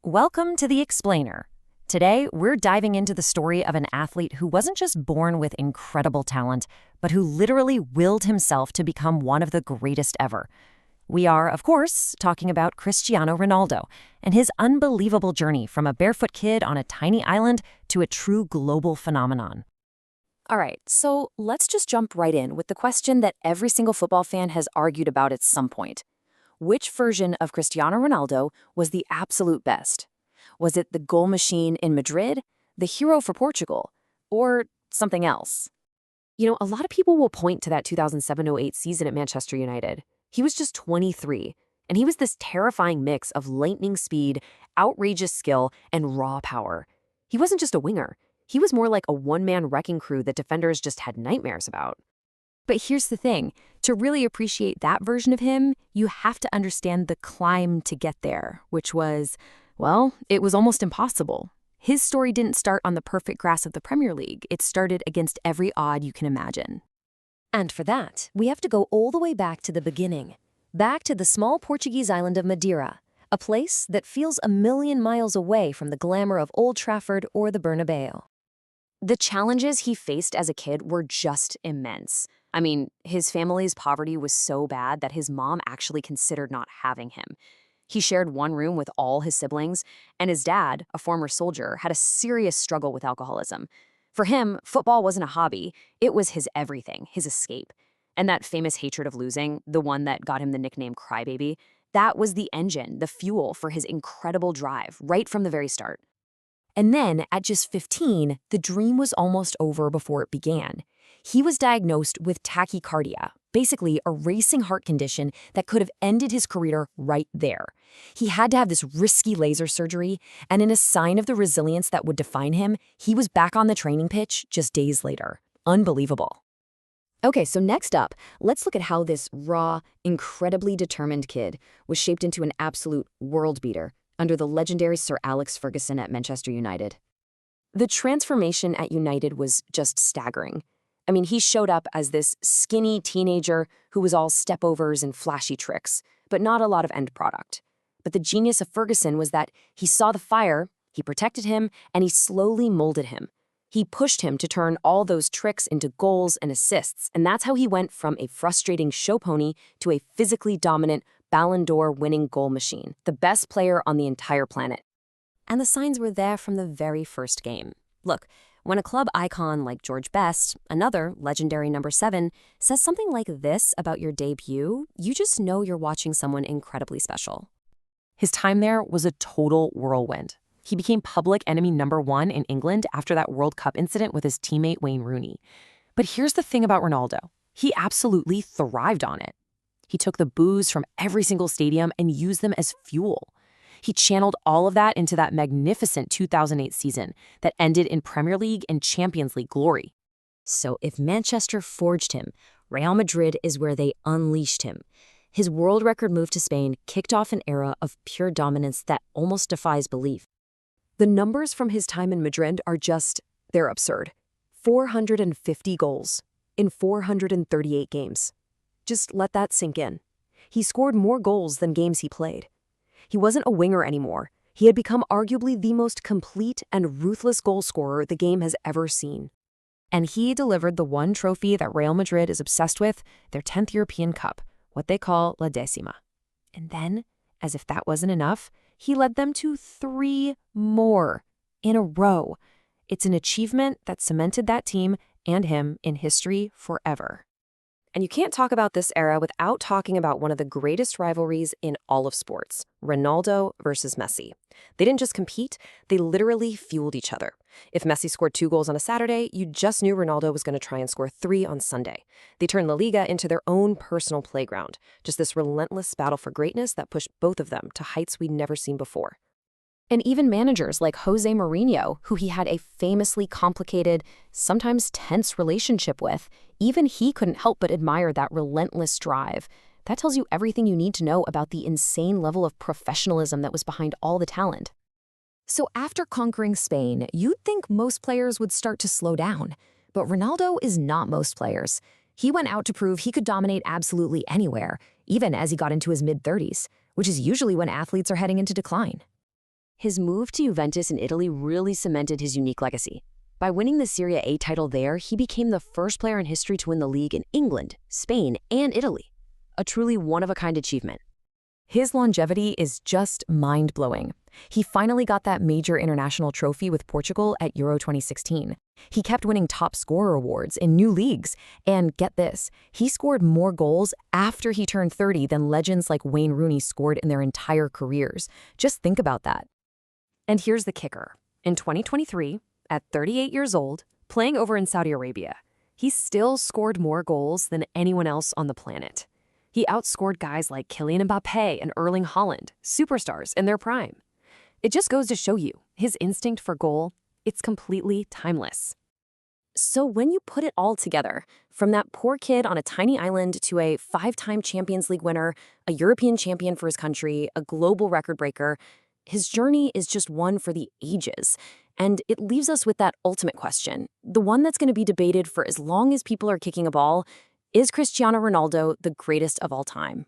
Welcome to The Explainer. Today, we're diving into the story of an athlete who wasn't just born with incredible talent, but who literally willed himself to become one of the greatest ever. We are, of course, talking about Cristiano Ronaldo and his unbelievable journey from a barefoot kid on a tiny island to a true global phenomenon. All right, so let's just jump right in with the question that every single football fan has argued about at some point. Which version of Cristiano Ronaldo was the absolute best? Was it the goal machine in Madrid, the hero for Portugal, or something else? A lot of people will point to that 2007-08 season at Manchester United. He was just 23, and he was this terrifying mix of lightning speed, outrageous skill, and raw power. He wasn't just a winger. He was more like a one-man wrecking crew that defenders just had nightmares about. But here's the thing. To really appreciate that version of him, you have to understand the climb to get there, which was, well, it was almost impossible. His story didn't start on the perfect grass of the Premier League. It started against every odd you can imagine. And for that, we have to go all the way back to the beginning. Back to the small Portuguese island of Madeira, a place that feels a million miles away from the glamour of Old Trafford or the Bernabeu. The challenges he faced as a kid were just immense. I mean, his family's poverty was so bad that his mom actually considered not having him. He shared one room with all his siblings, and his dad, a former soldier, had a serious struggle with alcoholism. For him, football wasn't a hobby, it was his everything, his escape. And that famous hatred of losing, the one that got him the nickname Crybaby, that was the engine, the fuel for his incredible drive, right from the very start. And then, at just 15, the dream was almost over before it began. He was diagnosed with tachycardia, basically a racing heart condition that could have ended his career right there. He had to have this risky laser surgery, and in a sign of the resilience that would define him, he was back on the training pitch just days later. Unbelievable. Okay, so next up, let's look at how this raw, incredibly determined kid was shaped into an absolute world beater under the legendary Sir Alex Ferguson at Manchester United. The transformation at United was just staggering. I mean, he showed up as this skinny teenager who was all stepovers and flashy tricks, but not a lot of end product. But the genius of Ferguson was that he saw the fire, he protected him, and he slowly molded him. He pushed him to turn all those tricks into goals and assists, and that's how he went from a frustrating show pony to a physically dominant Ballon d'Or winning goal machine, the best player on the entire planet. And the signs were there from the very first game. Look, when a club icon like George Best, another legendary number 7, says something like this about your debut, you just know you're watching someone incredibly special. His time there was a total whirlwind. He became public enemy number 1 in England after that World Cup incident with his teammate Wayne Rooney. But here's the thing about Ronaldo. He absolutely thrived on it. He took the boos from every single stadium and used them as fuel. He channeled all of that into that magnificent 2008 season that ended in Premier League and Champions League glory. So if Manchester forged him, Real Madrid is where they unleashed him. His world record move to Spain kicked off an era of pure dominance that almost defies belief. The numbers from his time in Madrid are they're absurd. 450 goals in 438 games. Just let that sink in. He scored more goals than games he played. He wasn't a winger anymore. He had become arguably the most complete and ruthless goal scorer the game has ever seen. And he delivered the one trophy that Real Madrid is obsessed with, their 10th European Cup, what they call La Decima. And then, as if that wasn't enough, he led them to 3 more in a row. It's an achievement that cemented that team and him in history forever. And you can't talk about this era without talking about one of the greatest rivalries in all of sports, Ronaldo versus Messi. They didn't just compete, they literally fueled each other. If Messi scored 2 goals on a Saturday, you just knew Ronaldo was going to try and score 3 on Sunday. They turned La Liga into their own personal playground, just this relentless battle for greatness that pushed both of them to heights we'd never seen before. And even managers like Jose Mourinho, who he had a famously complicated, sometimes tense relationship with, even he couldn't help but admire that relentless drive. That tells you everything you need to know about the insane level of professionalism that was behind all the talent. So after conquering Spain, you'd think most players would start to slow down. But Ronaldo is not most players. He went out to prove he could dominate absolutely anywhere, even as he got into his mid-30s, which is usually when athletes are heading into decline. His move to Juventus in Italy really cemented his unique legacy. By winning the Serie A title there, he became the first player in history to win the league in England, Spain, and Italy. A truly one-of-a-kind achievement. His longevity is just mind-blowing. He finally got that major international trophy with Portugal at Euro 2016. He kept winning top scorer awards in new leagues. And get this, he scored more goals after he turned 30 than legends like Wayne Rooney scored in their entire careers. Just think about that. And here's the kicker. In 2023, at 38 years old, playing over in Saudi Arabia, he still scored more goals than anyone else on the planet. He outscored guys like Kylian Mbappé and Erling Haaland, superstars in their prime. It just goes to show you, his instinct for goal, it's completely timeless. So when you put it all together, from that poor kid on a tiny island to a 5-time Champions League winner, a European champion for his country, a global record breaker, his journey is just one for the ages. And it leaves us with that ultimate question, the one that's going to be debated for as long as people are kicking a ball. Is Cristiano Ronaldo the greatest of all time?